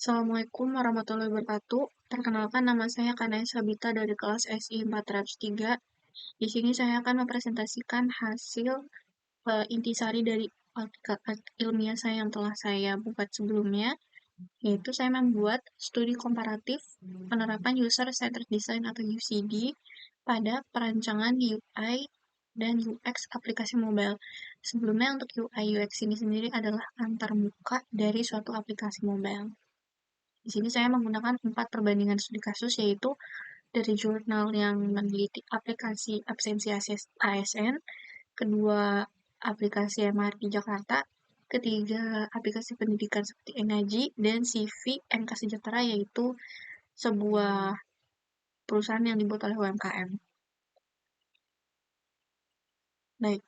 Assalamualaikum warahmatullahi wabarakatuh. Perkenalkan nama saya Kanaya Sabita dari kelas SI 403. Di sini saya akan mempresentasikan hasil intisari dari artikel ilmiah saya yang telah saya buat sebelumnya, yaitu saya membuat studi komparatif penerapan User Centered Design atau UCD pada perancangan UI dan UX aplikasi mobile. Sebelumnya untuk UI UX ini sendiri adalah antarmuka dari suatu aplikasi mobile. Di sini saya menggunakan 4 perbandingan studi kasus, yaitu dari jurnal yang meneliti aplikasi absensi ASN, kedua aplikasi MRT Jakarta, ketiga aplikasi pendidikan seperti Engaji, dan CV MK Sejahtera, yaitu sebuah perusahaan yang dibuat oleh UMKM. Baik,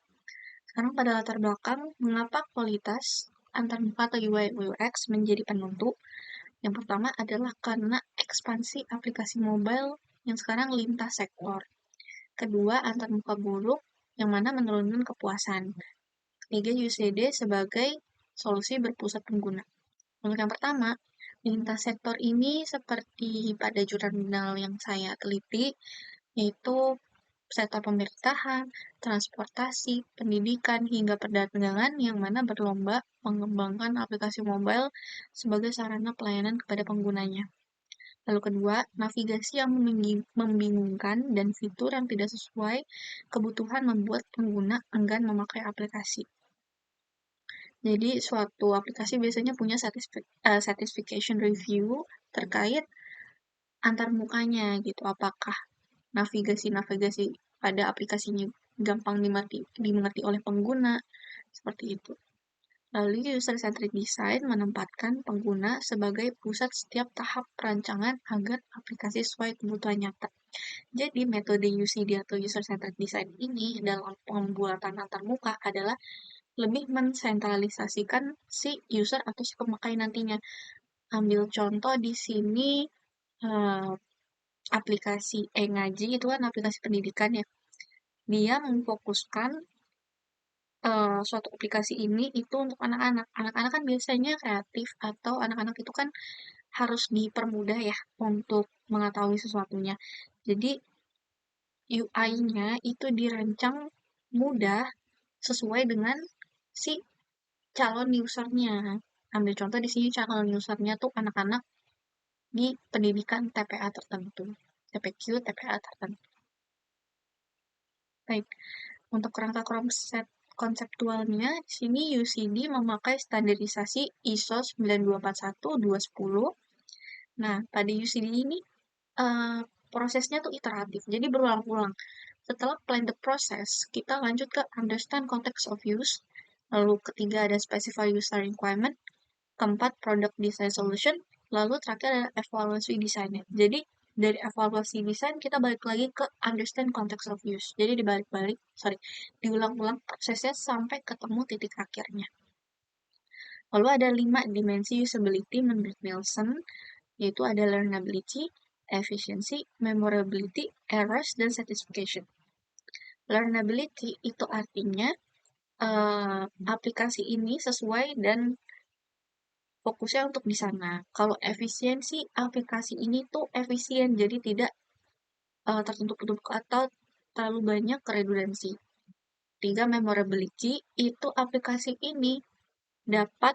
sekarang pada latar belakang, mengapa kualitas antarmuka atau UI UX menjadi penentu? Yang pertama adalah karena ekspansi aplikasi mobile yang sekarang lintas sektor. Kedua, antarmuka buruk yang mana menurunkan kepuasan. Ketiga, UCD sebagai solusi berpusat pengguna. Untuk yang pertama, lintas sektor ini seperti pada jurnal yang saya teliti, yaitu sektor pemerintahan, transportasi, pendidikan, hingga perdagangan yang mana berlomba mengembangkan aplikasi mobile sebagai sarana pelayanan kepada penggunanya. Lalu kedua, navigasi yang membingungkan dan fitur yang tidak sesuai kebutuhan membuat pengguna enggan memakai aplikasi. Jadi, suatu aplikasi biasanya punya satisfaction review terkait antarmukanya gitu. Apakah navigasi-navigasi pada aplikasinya gampang dimengerti oleh pengguna, seperti itu. Lalu user-centric design menempatkan pengguna sebagai pusat setiap tahap perancangan agar aplikasi sesuai kebutuhan nyata. Jadi metode UCD atau user-centric design ini dalam pembuatan antarmuka adalah lebih mensentralisasikan si user atau si pemakai nantinya. Ambil contoh di sini aplikasi Engaji itu kan aplikasi pendidikan ya. Dia memfokuskan suatu aplikasi ini itu untuk anak-anak. Anak-anak kan biasanya kreatif atau anak-anak itu kan harus dipermudah ya untuk mengetahui sesuatunya. Jadi UI-nya itu dirancang mudah sesuai dengan si calon usernya. Ambil contoh di sini calon usernya tuh anak-anak di pendidikan TPA tertentu, TPQ, TPA tertentu. Baik, untuk kerangka konseptualnya, di sini UCD memakai standarisasi ISO 9241-210. Nah, pada UCD ini prosesnya tuh iteratif, jadi berulang-ulang. Setelah plan the process, kita lanjut ke understand context of use. Lalu ketiga ada specify user requirement. Keempat, product design solution. Lalu terakhir ada evaluasi desainnya. Jadi dari evaluasi desain kita balik lagi ke understand context of use. Jadi diulang-ulang prosesnya sampai ketemu titik akhirnya. Lalu ada 5 dimensi usability menurut Nielsen, yaitu ada learnability, efficiency, memorability, errors, dan satisfaction. Learnability itu artinya aplikasi ini sesuai dan fokusnya untuk di sana. Kalau efisiensi, aplikasi ini tuh efisien, jadi tidak tertutup-tutup atau terlalu banyak redundansi. 3, memorability, itu aplikasi ini dapat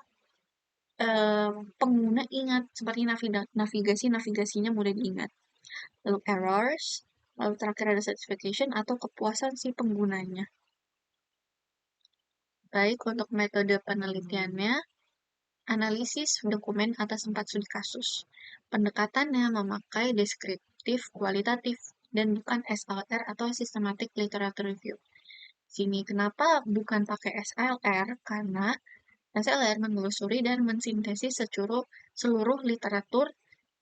pengguna ingat, seperti navigasinya mudah diingat. Lalu errors, lalu terakhir ada satisfaction atau kepuasan si penggunanya. Baik, untuk metode penelitiannya, analisis dokumen atas 4 studi kasus. Pendekatannya memakai deskriptif kualitatif dan bukan SLR atau systematic literature review. Sini kenapa bukan pakai SLR? Karena SLR menelusuri dan mensintesis seluruh literatur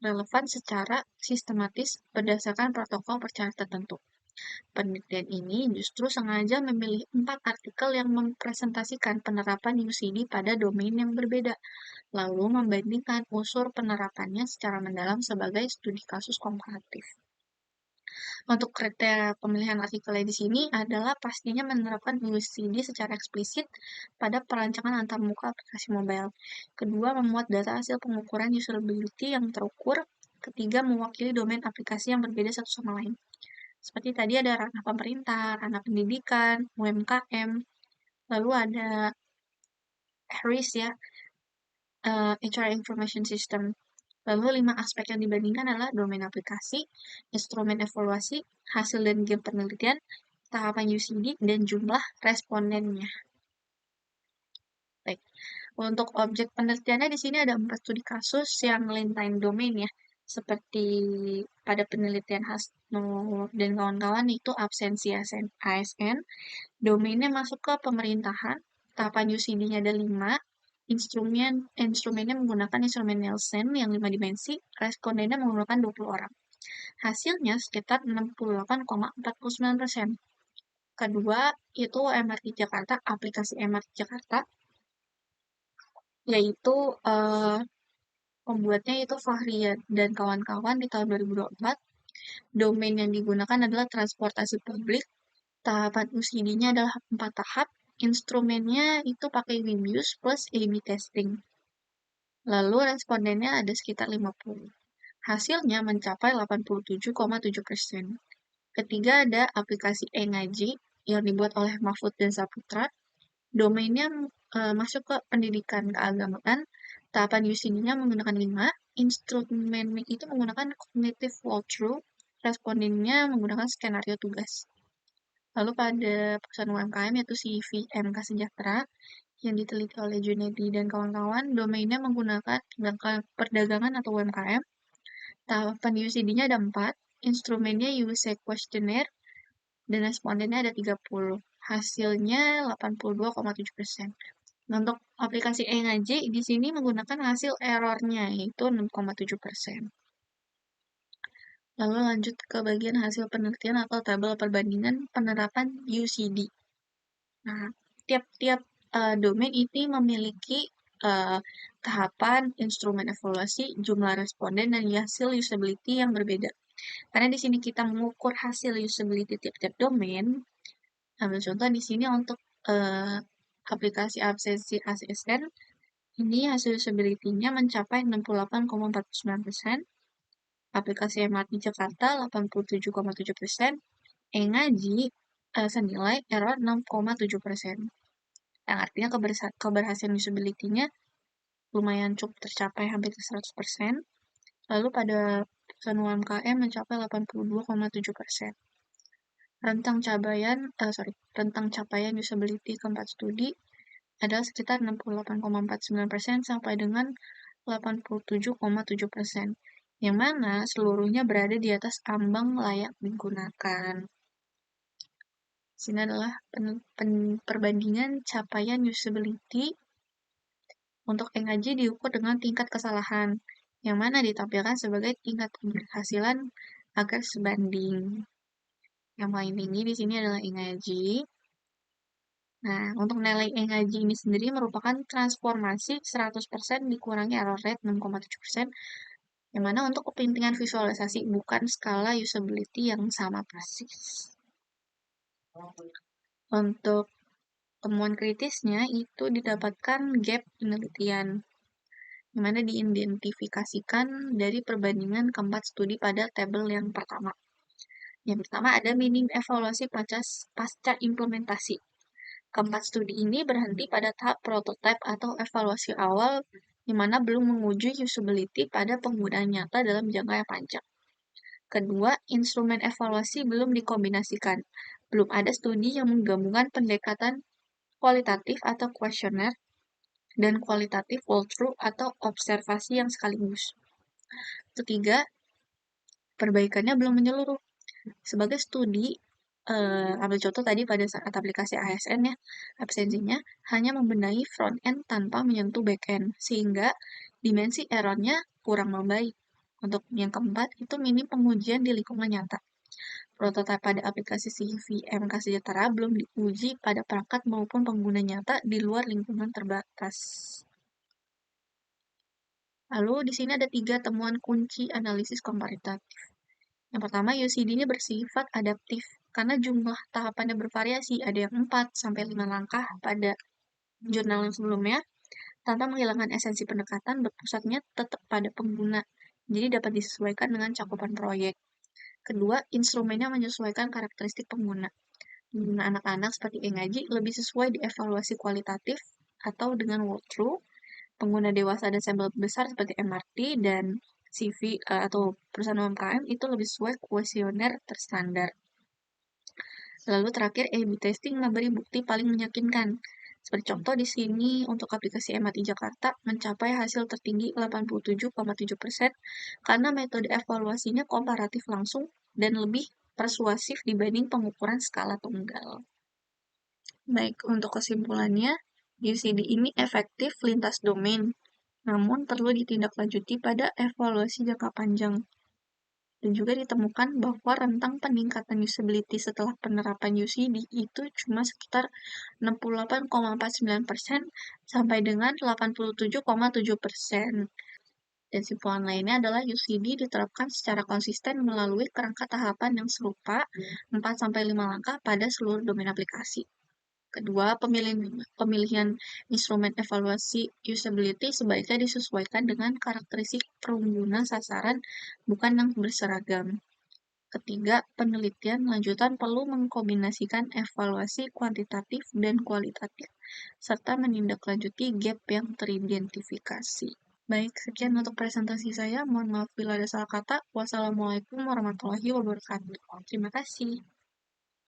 relevan secara sistematis berdasarkan protokol percaya tertentu. Penelitian ini justru sengaja memilih 4 artikel yang mempresentasikan penerapan UCD pada domain yang berbeda, lalu membandingkan unsur penerapannya secara mendalam sebagai studi kasus komparatif. Untuk kriteria pemilihan artikelnya di sini adalah pastinya menerapkan UCD secara eksplisit pada perancangan antarmuka aplikasi mobile. Kedua, memuat data hasil pengukuran usability yang terukur. Ketiga, mewakili domain aplikasi yang berbeda satu sama lain. Seperti tadi ada ranah pemerintah, ranah pendidikan, UMKM, lalu ada HRIS ya, HR Information System. Lalu 5 aspek yang dibandingkan adalah domain aplikasi, instrumen evaluasi, hasil dan game penelitian, tahapan UCD, dan jumlah respondennya. Baik, untuk objek penelitiannya di sini ada 4 studi kasus yang lintain domain ya, seperti pada penelitian Hasno dan kawan-kawan itu absensi ASN, domainnya masuk ke pemerintahan, tahapan UCD-nya ada 5, instrumennya menggunakan instrumen Nielsen yang 5 dimensi, respondennya menggunakan 20 orang. Hasilnya sekitar 68,49%. Kedua, itu MRT Jakarta, aplikasi MRT Jakarta, yaitu pembuatnya itu Fahrian dan kawan-kawan di tahun 2024. Domain yang digunakan adalah transportasi publik. Tahapan UCD-nya adalah 4 tahap. Instrumennya itu pakai Webuse plus A/B testing. Lalu respondennya ada sekitar 50. Hasilnya mencapai 87,7%. Ketiga ada aplikasi e-ngaji yang dibuat oleh Mahfud dan Saputra. Domainnya masuk ke pendidikan keagamaan. Tahapan UCD-nya menggunakan 5. Instrumen itu menggunakan cognitive walkthrough. Respondennya menggunakan skenario tugas. Lalu pada perusahaan UMKM yaitu CVMK Sejahtera yang diteliti oleh Junedi dan kawan-kawan, domainnya menggunakan perdagangan atau UMKM. Tahapan UCD-nya ada 4, instrumennya UC Questionnaire, dan respondennya ada 30. Hasilnya 82,7%. Untuk aplikasi e-ngaji, di sini menggunakan hasil errornya, yaitu 6,7%. Lalu lanjut ke bagian hasil penelitian atau tabel perbandingan penerapan UCD. Nah, tiap-tiap domain ini memiliki tahapan, instrumen evaluasi, jumlah responden, dan hasil usability yang berbeda. Karena di sini kita mengukur hasil usability tiap-tiap domain. Ambil contoh di sini untuk aplikasi absensi ASN, ini hasil usability-nya mencapai 68,49%, aplikasi MRT Jakarta 87,7%, e-ngaji senilai error 6,7%. Yang artinya keberhasilan usability-nya lumayan cukup tercapai hampir 100%. Lalu pada perusahaan UMKM mencapai 82,7%. Rentang capaian usability keempat studi adalah sekitar 68,49% sampai dengan 87,7%, yang mana seluruhnya berada di atas ambang layak digunakan. Sini adalah perbandingan capaian usability untuk e-ngaji diukur dengan tingkat kesalahan, yang mana ditampilkan sebagai tingkat keberhasilan agar sebanding. Yang paling tinggi di sini adalah e-ngaji. Nah, untuk nilai e-ngaji ini sendiri merupakan transformasi 100% dikurangi error rate 6,7%, yang mana untuk kepentingan visualisasi bukan skala usability yang sama persis. Untuk temuan kritisnya itu didapatkan gap penelitian, yang mana diidentifikasikan dari perbandingan keempat studi pada tabel yang pertama. Yang pertama ada minim evaluasi pasca implementasi. Keempat studi ini berhenti pada tahap prototype atau evaluasi awal, di mana belum menguji usability pada penggunaan nyata dalam jangka yang panjang. Kedua, instrumen evaluasi belum dikombinasikan. Belum ada studi yang menggabungkan pendekatan kualitatif atau kuesioner dan kualitatif walkthrough atau observasi yang sekaligus. Ketiga, perbaikannya belum menyeluruh. Sebagai studi, ambil contoh tadi pada saat aplikasi ASN ya, absensinya hanya membenahi front-end tanpa menyentuh back-end, sehingga dimensi error-nya kurang membaik. Untuk yang keempat, itu minim pengujian di lingkungan nyata. Prototipe pada aplikasi CVMK Sejahtera belum diuji pada perangkat maupun pengguna nyata di luar lingkungan terbatas. Lalu di sini ada 3 temuan kunci analisis komparatif. Yang pertama, UCD ini bersifat adaptif karena jumlah tahapannya bervariasi, ada yang 4 sampai 5 langkah pada jurnal yang sebelumnya, tanpa menghilangkan esensi pendekatan berpusatnya tetap pada pengguna. Jadi dapat disesuaikan dengan cakupan proyek. Kedua, instrumennya menyesuaikan karakteristik pengguna. Pengguna anak-anak seperti Engaji lebih sesuai dievaluasi kualitatif atau dengan walkthrough. Pengguna dewasa dan sampel besar seperti MRT dan CV atau perusahaan UMKM itu lebih sesuai kuesioner terstandar. Lalu terakhir, A/B testing memberi bukti paling meyakinkan. Seperti contoh di sini untuk aplikasi MRT Jakarta mencapai hasil tertinggi 87,7% karena metode evaluasinya komparatif langsung dan lebih persuasif dibanding pengukuran skala tunggal. Baik, untuk kesimpulannya, UCD ini efektif lintas domain, namun perlu ditindaklanjuti pada evaluasi jangka panjang. Dan juga ditemukan bahwa rentang peningkatan usability setelah penerapan UCD itu cuma sekitar 68,49% sampai dengan 87,7%. Dan simpulan lainnya adalah UCD diterapkan secara konsisten melalui kerangka tahapan yang serupa 4-5 langkah pada seluruh domain aplikasi. Kedua, pemilihan instrumen evaluasi usability sebaiknya disesuaikan dengan karakteristik pengguna sasaran, bukan yang berseragam. Ketiga, penelitian lanjutan perlu mengkombinasikan evaluasi kuantitatif dan kualitatif, serta menindaklanjuti gap yang teridentifikasi. Baik, sekian untuk presentasi saya. Mohon maaf bila ada salah kata. Wassalamualaikum warahmatullahi wabarakatuh. Terima kasih.